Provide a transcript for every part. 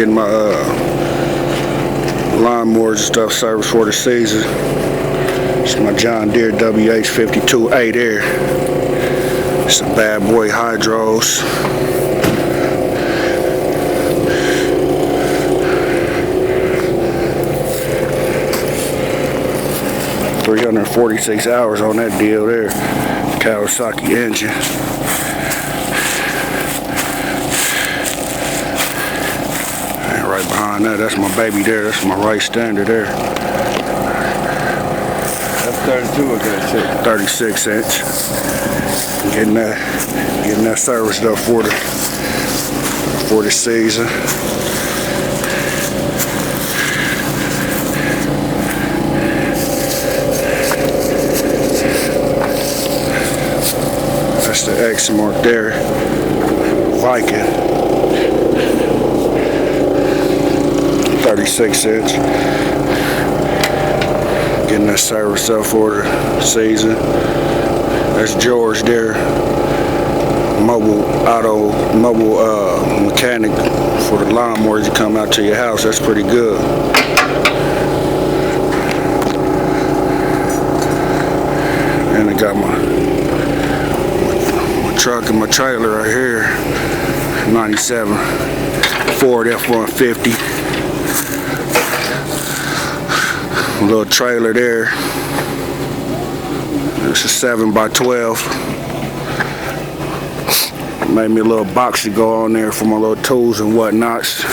getting my lawnmowers and stuff serviced for the season. It's my John Deere WH52A there. It's a bad boy hydros. $346 hours on that deal there. Kawasaki engine. And right behind that, that's my baby there. That's my Wright Standard there. That's 32 again, too. 36 inch. Getting that serviced up for the season. That's the Exmark there, Viking, 36 inch. Getting that service up for the season. That's George there, mobile mechanic for the lawnmowers to come out to your house. That's pretty good. And I got my truck and my trailer right here, 97 Ford F-150. A little trailer there. It's a 7x12. Made me a little box to go on there for my little tools and whatnots.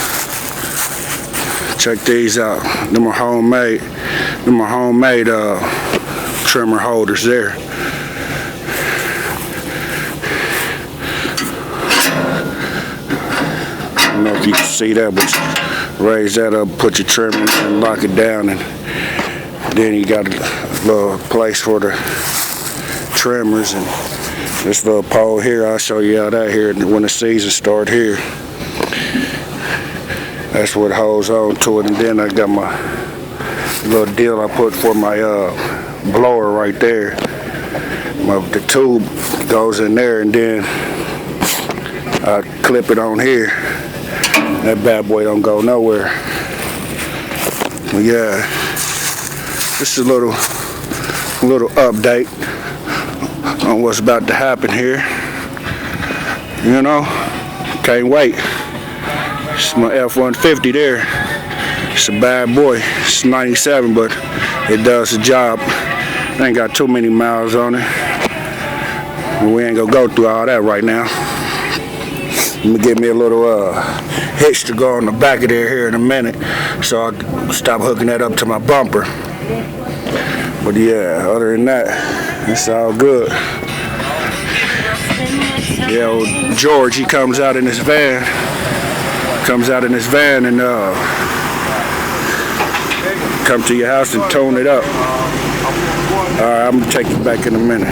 Check these out. Them are homemade. Trimmer holders there. I don't know if you can see that, but raise that up, put your trim in and lock it down, and then you got a little place for the trimmers and this little pole here. I'll show you how that here when the season starts here. That's what holds on to it, and then I got my little deal I put for my blower right there. The tube goes in there, and then I clip it on here. That bad boy don't go nowhere. Yeah, this is a little update on what's about to happen here. You know, can't wait. It's my F-150 there. It's a bad boy. It's 97, but it does the job. It ain't got too many miles on it. We ain't gonna go through all that right now. I'm gonna get me a little hitch to go on the back of there here in a minute, so I'll stop hooking that up to my bumper. But yeah, other than that, it's all good. Yeah, old George, he comes out in his van and come to your house and tone it up. All right, I'm gonna take you back in a minute.